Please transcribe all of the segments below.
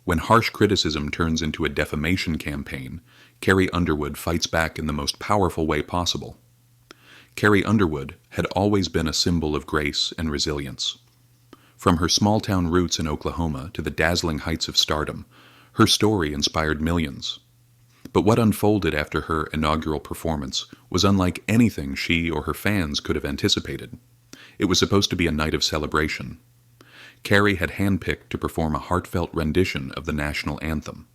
When harsh criticism turns into a defamation campaign, Carrie Underwood fights back in the most powerful way possible. Carrie Underwood had always been a symbol of grace and resilience. From her small-town roots in Oklahoma to the dazzling heights of stardom, her story inspired millions. But what unfolded after her inaugural performance was unlike anything she or her fans could have anticipated. It was supposed to be a night of celebration. Carrie had handpicked to perform a heartfelt rendition of the national anthem.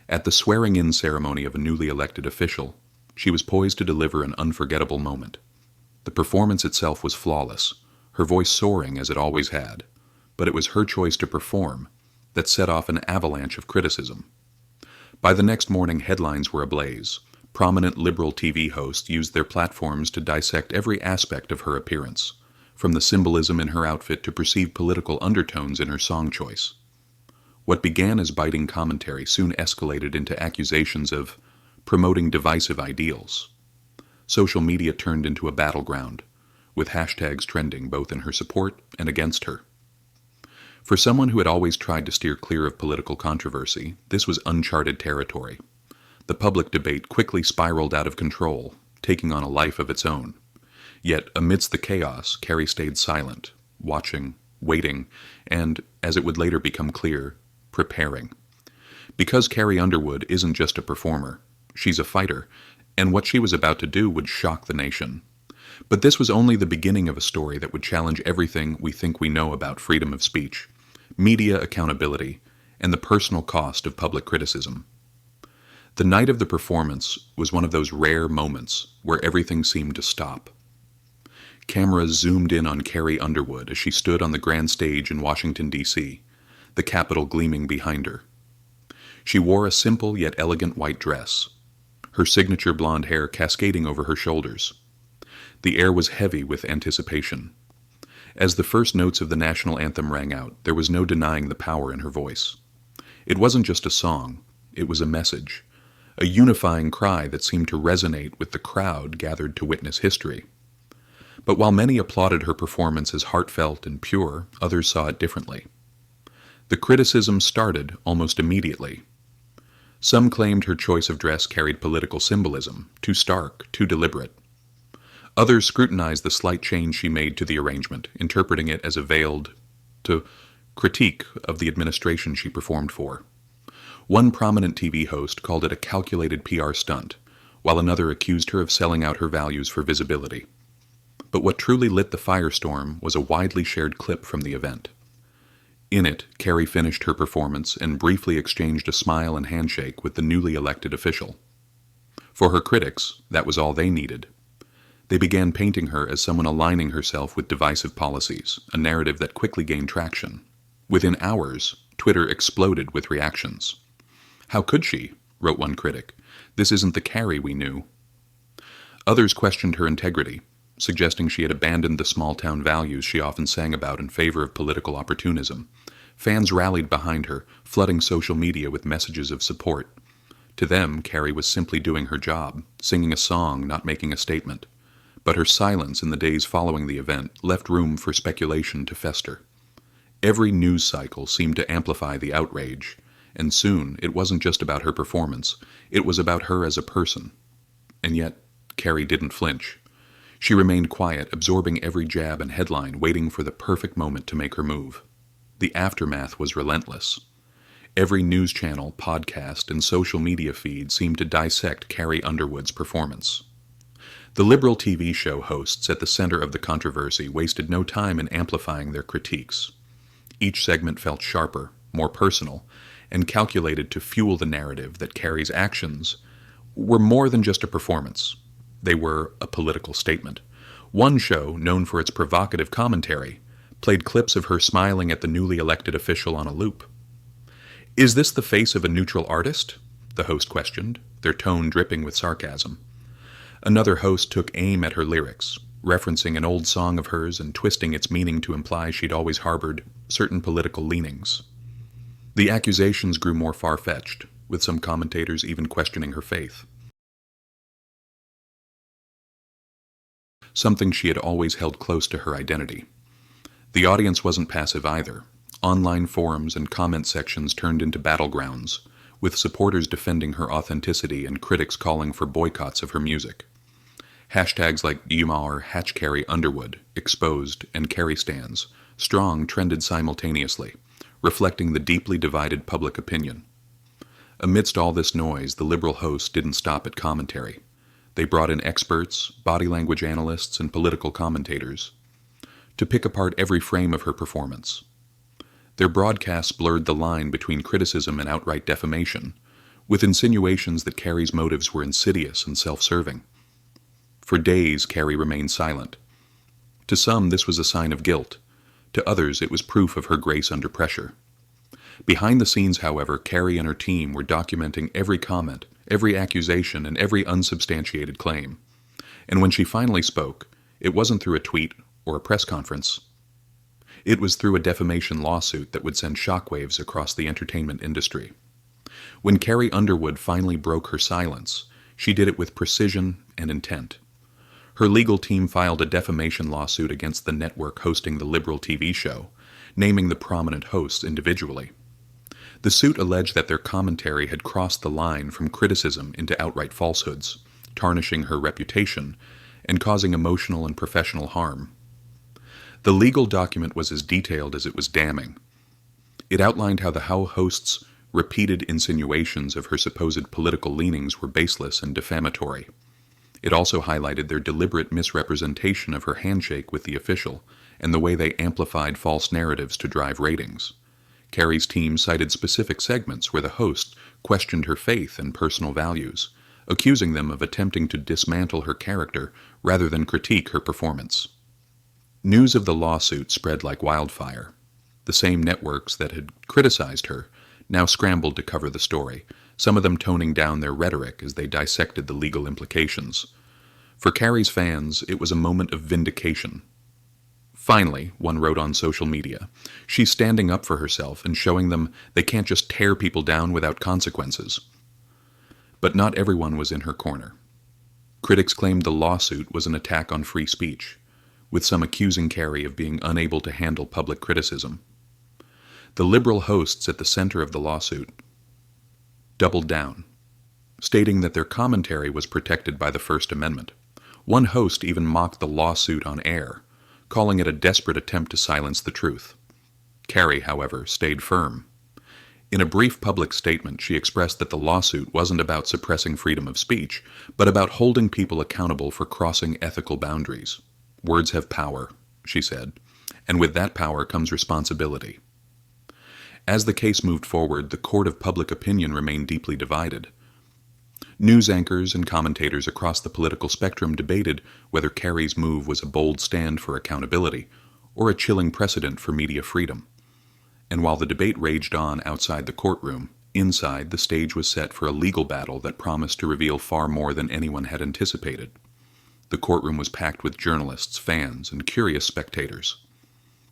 At the swearing-in ceremony of a newly elected official, she was poised to deliver an unforgettable moment. The performance itself was flawless, her voice soaring as it always had, but it was her choice to perform that set off an avalanche of criticism. By the next morning, headlines were ablaze. Prominent liberal TV hosts used their platforms to dissect every aspect of her appearance, from the symbolism in her outfit to perceived political undertones in her song choice. What began as biting commentary soon escalated into accusations of promoting divisive ideals. Social media turned into a battleground, with hashtags trending both in her support and against her. For someone who had always tried to steer clear of political controversy, this was uncharted territory. The public debate quickly spiraled out of control, taking on a life of its own. Yet, amidst the chaos, Carrie stayed silent, watching, waiting, and, as it would later become clear, preparing. Because Carrie Underwood isn't just a performer, she's a fighter, and what she was about to do would shock the nation. But this was only the beginning of a story that would challenge everything we think we know about freedom of speech, media accountability, and the personal cost of public criticism. The night of the performance was one of those rare moments where everything seemed to stop. Cameras zoomed in on Carrie Underwood as she stood on the grand stage in Washington, D.C., the Capitol gleaming behind her. She wore a simple yet elegant white dress, her signature blonde hair cascading over her shoulders. The air was heavy with anticipation. As the first notes of the national anthem rang out, there was no denying the power in her voice. It wasn't just a song, it was a message, a unifying cry that seemed to resonate with the crowd gathered to witness history. But while many applauded her performance as heartfelt and pure, others saw it differently. The criticism started almost immediately. Some claimed her choice of dress carried political symbolism, too stark, too deliberate. Others scrutinized the slight change she made to the arrangement, interpreting it as a veiled critique of the administration she performed for. One prominent TV host called it a calculated PR stunt, while another accused her of selling out her values for visibility. But what truly lit the firestorm was a widely shared clip from the event. In it, Carrie finished her performance and briefly exchanged a smile and handshake with the newly elected official. For her critics, that was all they needed. They began painting her as someone aligning herself with divisive policies, a narrative that quickly gained traction. Within hours, Twitter exploded with reactions. "How could she?" wrote one critic. "This isn't the Carrie we knew." Others questioned her integrity, suggesting she had abandoned the small-town values she often sang about in favor of political opportunism. Fans rallied behind her, flooding social media with messages of support. To them, Carrie was simply doing her job, singing a song, not making a statement. But her silence in the days following the event left room for speculation to fester. Every news cycle seemed to amplify the outrage, and soon it wasn't just about her performance, it was about her as a person. And yet, Carrie didn't flinch. She remained quiet, absorbing every jab and headline, waiting for the perfect moment to make her move. The aftermath was relentless. Every news channel, podcast, and social media feed seemed to dissect Carrie Underwood's performance. The liberal TV show hosts at the center of the controversy wasted no time in amplifying their critiques. Each segment felt sharper, more personal, and calculated to fuel the narrative that Carrie's actions were more than just a performance. They were a political statement. One show, known for its provocative commentary, played clips of her smiling at the newly elected official on a loop. "Is this the face of a neutral artist?" the host questioned, their tone dripping with sarcasm. Another host took aim at her lyrics, referencing an old song of hers and twisting its meaning to imply she'd always harbored certain political leanings. The accusations grew more far-fetched, with some commentators even questioning her faith. Something she had always held close to her identity. The audience wasn't passive either. Online forums and comment sections turned into battlegrounds, with supporters defending her authenticity and critics calling for boycotts of her music. Hashtags like Yumar Carrie Underwood, Exposed, and Carrie Stands Strong trended simultaneously, reflecting the deeply divided public opinion. Amidst all this noise, the Liberal hosts didn't stop at commentary. They brought in experts, body language analysts, and political commentators to pick apart every frame of her performance. Their broadcasts blurred the line between criticism and outright defamation, with insinuations that Carrie's motives were insidious and self-serving. For days, Carrie remained silent. To some, this was a sign of guilt. To others, it was proof of her grace under pressure. Behind the scenes, however, Carrie and her team were documenting every comment, every accusation, and every unsubstantiated claim. And when she finally spoke, it wasn't through a tweet or a press conference. It was through a defamation lawsuit that would send shockwaves across the entertainment industry. When Carrie Underwood finally broke her silence, she did it with precision and intent. Her legal team filed a defamation lawsuit against the network hosting the Liberal TV show, naming the prominent hosts individually. The suit alleged that their commentary had crossed the line from criticism into outright falsehoods, tarnishing her reputation and causing emotional and professional harm. The legal document was as detailed as it was damning. It outlined how the hosts' repeated insinuations of her supposed political leanings were baseless and defamatory. It also highlighted their deliberate misrepresentation of her handshake with the official and the way they amplified false narratives to drive ratings. Carrie's team cited specific segments where the host questioned her faith and personal values, accusing them of attempting to dismantle her character rather than critique her performance. News of the lawsuit spread like wildfire. The same networks that had criticized her now scrambled to cover the story, some of them toning down their rhetoric as they dissected the legal implications. For Carrie's fans, it was a moment of vindication. Finally, one wrote on social media, she's standing up for herself and showing them they can't just tear people down without consequences. But not everyone was in her corner. Critics claimed the lawsuit was an attack on free speech, with some accusing Carrie of being unable to handle public criticism. The Liberal hosts at the center of the lawsuit doubled down, stating that their commentary was protected by the First Amendment. One host even mocked the lawsuit on air, calling it a desperate attempt to silence the truth. Carrie, however, stayed firm. In a brief public statement, she expressed that the lawsuit wasn't about suppressing freedom of speech, but about holding people accountable for crossing ethical boundaries. Words have power, she said, and with that power comes responsibility. As the case moved forward, the court of public opinion remained deeply divided. News anchors and commentators across the political spectrum debated whether Carrie's move was a bold stand for accountability or a chilling precedent for media freedom. And while the debate raged on outside the courtroom, inside the stage was set for a legal battle that promised to reveal far more than anyone had anticipated. The courtroom was packed with journalists, fans, and curious spectators.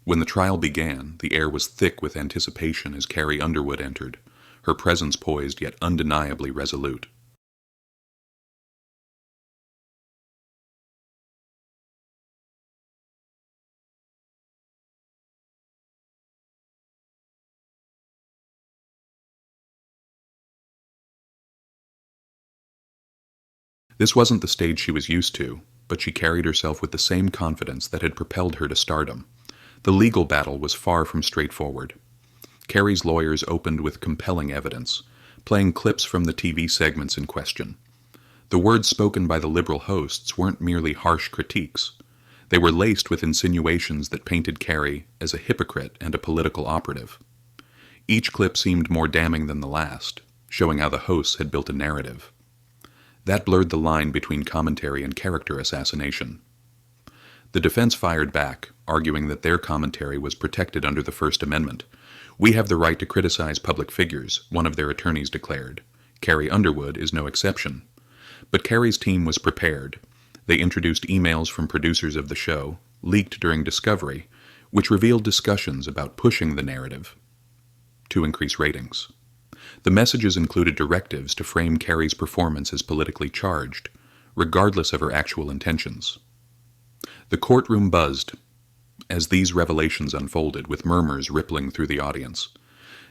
When the trial began, the air was thick with anticipation as Carrie Underwood entered, her presence poised yet undeniably resolute. This wasn't the stage she was used to, but she carried herself with the same confidence that had propelled her to stardom. The legal battle was far from straightforward. Carrie's lawyers opened with compelling evidence, playing clips from the TV segments in question. The words spoken by the Liberal hosts weren't merely harsh critiques. They were laced with insinuations that painted Carrie as a hypocrite and a political operative. Each clip seemed more damning than the last, showing how the hosts had built a narrative. That blurred the line between commentary and character assassination. The defense fired back, arguing that their commentary was protected under the First Amendment. "We have the right to criticize public figures," one of their attorneys declared. Carrie Underwood is no exception. But Carrie's team was prepared. They introduced emails from producers of the show, leaked during discovery, which revealed discussions about pushing the narrative to increase ratings. The messages included directives to frame Carrie's performance as politically charged, regardless of her actual intentions. The courtroom buzzed, as these revelations unfolded, with murmurs rippling through the audience.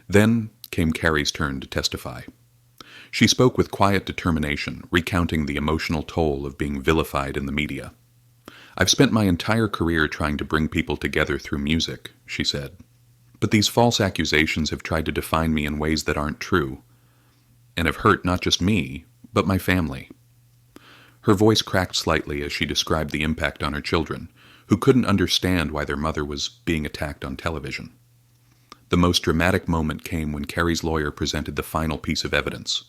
Then came Carrie's turn to testify. She spoke with quiet determination, recounting the emotional toll of being vilified in the media. "I've spent my entire career trying to bring people together through music," she said. "But these false accusations have tried to define me in ways that aren't true, and have hurt not just me, but my family." Her voice cracked slightly as she described the impact on her children, who couldn't understand why their mother was being attacked on television. The most dramatic moment came when Carrie's lawyer presented the final piece of evidence,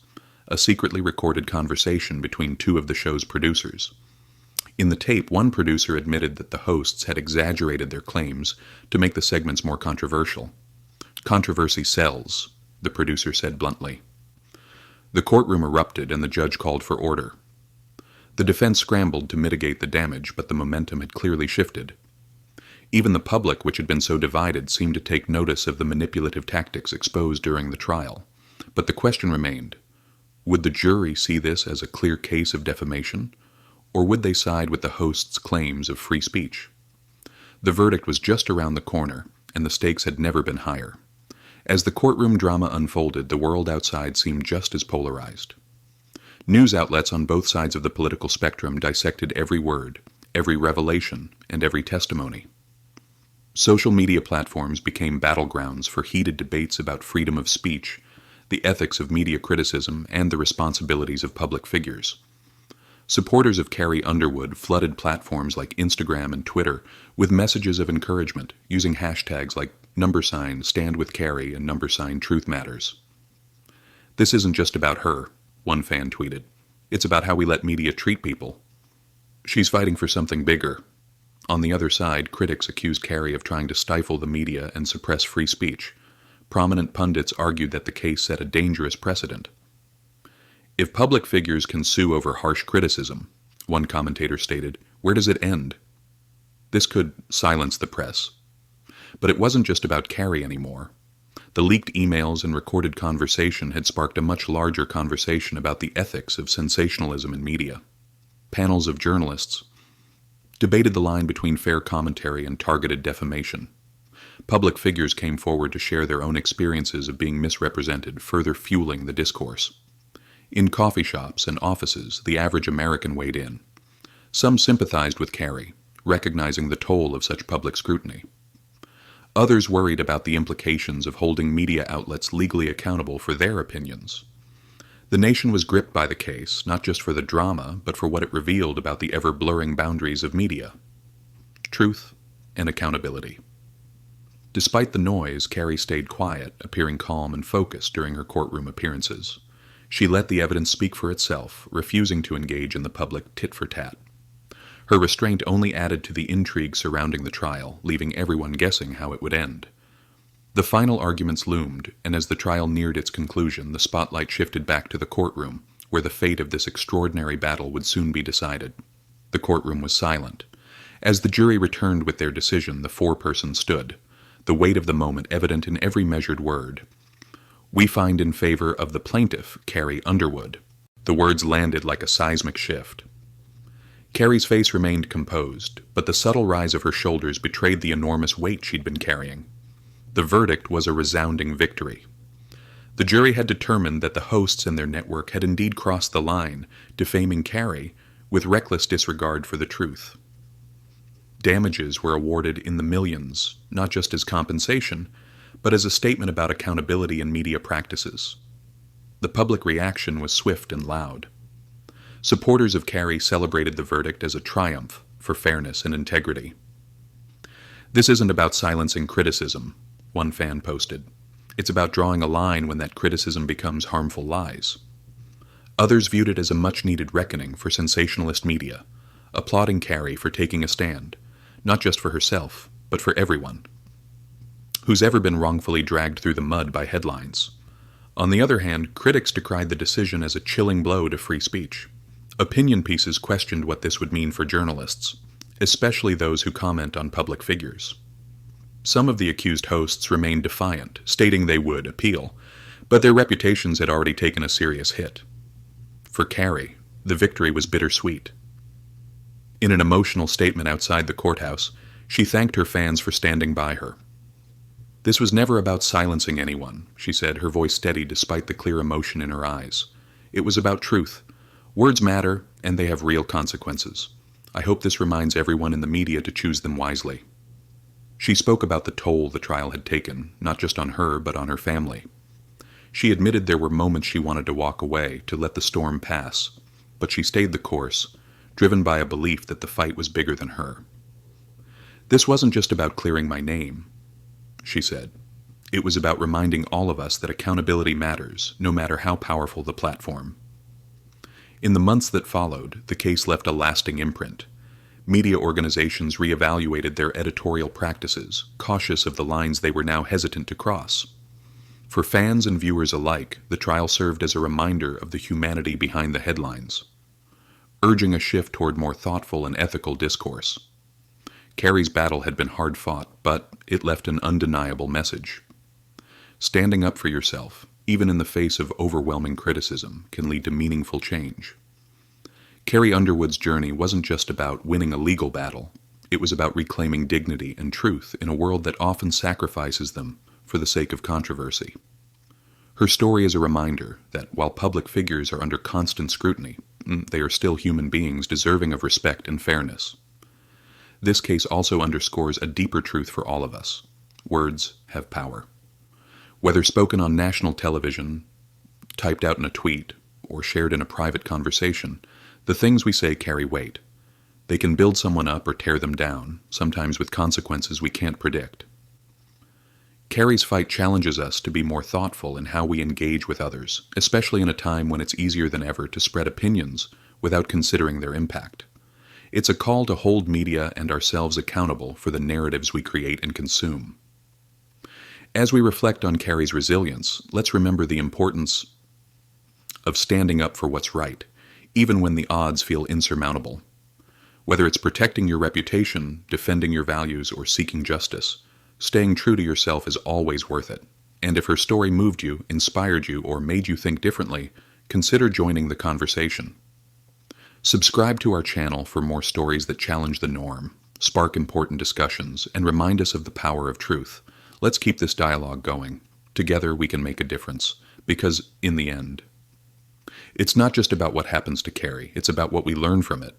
a secretly recorded conversation between two of the show's producers. In the tape, one producer admitted that the hosts had exaggerated their claims to make the segments more controversial. "Controversy sells," the producer said bluntly. The courtroom erupted and the judge called for order. The defense scrambled to mitigate the damage, but the momentum had clearly shifted. Even the public, which had been so divided, seemed to take notice of the manipulative tactics exposed during the trial. But the question remained: would the jury see this as a clear case of defamation, or would they side with the host's claims of free speech? The verdict was just around the corner, and the stakes had never been higher. As the courtroom drama unfolded, the world outside seemed just as polarized. News outlets on both sides of the political spectrum dissected every word, every revelation, and every testimony. Social media platforms became battlegrounds for heated debates about freedom of speech, the ethics of media criticism, and the responsibilities of public figures. Supporters of Carrie Underwood flooded platforms like Instagram and Twitter with messages of encouragement, using hashtags like #StandWithCarrie and #TruthMatters. "This isn't just about her," one fan tweeted. "It's about how we let media treat people. She's fighting for something bigger." On the other side, critics accused Carrie of trying to stifle the media and suppress free speech. Prominent pundits argued that the case set a dangerous precedent. "If public figures can sue over harsh criticism," one commentator stated, "where does it end?" This could silence the press. But it wasn't just about Carrie anymore. The leaked emails and recorded conversation had sparked a much larger conversation about the ethics of sensationalism in media. Panels of journalists debated the line between fair commentary and targeted defamation. Public figures came forward to share their own experiences of being misrepresented, further fueling the discourse. In coffee shops and offices, the average American weighed in. Some sympathized with Carrie, recognizing the toll of such public scrutiny. Others worried about the implications of holding media outlets legally accountable for their opinions. The nation was gripped by the case, not just for the drama, but for what it revealed about the ever-blurring boundaries of media: truth and accountability. Despite the noise, Carrie stayed quiet, appearing calm and focused during her courtroom appearances. She let the evidence speak for itself, refusing to engage in the public tit-for-tat. Her restraint only added to the intrigue surrounding the trial, leaving everyone guessing how it would end. The final arguments loomed, and as the trial neared its conclusion, the spotlight shifted back to the courtroom, where the fate of this extraordinary battle would soon be decided. The courtroom was silent. As the jury returned with their decision, the foreperson stood, the weight of the moment evident in every measured word. "We find in favor of the plaintiff, Carrie Underwood." The words landed like a seismic shift. Carrie's face remained composed, but the subtle rise of her shoulders betrayed the enormous weight she'd been carrying. The verdict was a resounding victory. The jury had determined that the hosts and their network had indeed crossed the line, defaming Carrie with reckless disregard for the truth. Damages were awarded in the millions, not just as compensation, but as a statement about accountability in media practices. The public reaction was swift and loud. Supporters of Carrie celebrated the verdict as a triumph for fairness and integrity. "This isn't about silencing criticism," one fan posted. "It's about drawing a line when that criticism becomes harmful lies." Others viewed it as a much-needed reckoning for sensationalist media, applauding Carrie for taking a stand, not just for herself, but for everyone who's ever been wrongfully dragged through the mud by headlines. On the other hand, critics decried the decision as a chilling blow to free speech. Opinion pieces questioned what this would mean for journalists, especially those who comment on public figures. Some of the accused hosts remained defiant, stating they would appeal, but their reputations had already taken a serious hit. For Carrie, the victory was bittersweet. In an emotional statement outside the courthouse, She thanked her fans for standing by her. "This was never about silencing anyone," she said, her voice steady despite the clear emotion in her eyes. "It was about truth. Words matter, and they have real consequences. I hope this reminds everyone in the media to choose them wisely." She spoke about the toll the trial had taken, not just on her, but on her family. She admitted there were moments she wanted to walk away, to let the storm pass, but she stayed the course, driven by a belief that the fight was bigger than her. "This wasn't just about clearing my name," she said. "It was about reminding all of us that accountability matters, no matter how powerful the platform." In the months that followed, the case left a lasting imprint. Media organizations reevaluated their editorial practices, cautious of the lines they were now hesitant to cross. For fans and viewers alike, the trial served as a reminder of the humanity behind the headlines, urging a shift toward more thoughtful and ethical discourse. Carrie's battle had been hard fought, but it left an undeniable message. Standing up for yourself, even in the face of overwhelming criticism, can lead to meaningful change. Carrie Underwood's journey wasn't just about winning a legal battle. It was about reclaiming dignity and truth in a world that often sacrifices them for the sake of controversy. Her story is a reminder that while public figures are under constant scrutiny, they are still human beings deserving of respect and fairness. This case also underscores a deeper truth for all of us. Words have power. Whether spoken on national television, typed out in a tweet, or shared in a private conversation, the things we say carry weight. They can build someone up or tear them down, sometimes with consequences we can't predict. Carrie's fight challenges us to be more thoughtful in how we engage with others, especially in a time when it's easier than ever to spread opinions without considering their impact. It's a call to hold media and ourselves accountable for the narratives we create and consume. As we reflect on Carrie's resilience, let's remember the importance of standing up for what's right, even when the odds feel insurmountable. Whether it's protecting your reputation, defending your values, or seeking justice, staying true to yourself is always worth it. And if her story moved you, inspired you, or made you think differently, consider joining the conversation. Subscribe to our channel for more stories that challenge the norm, spark important discussions, and remind us of the power of truth. Let's keep this dialogue going. Together we can make a difference, because in the end, it's not just about what happens to Carrie, it's about what we learn from it,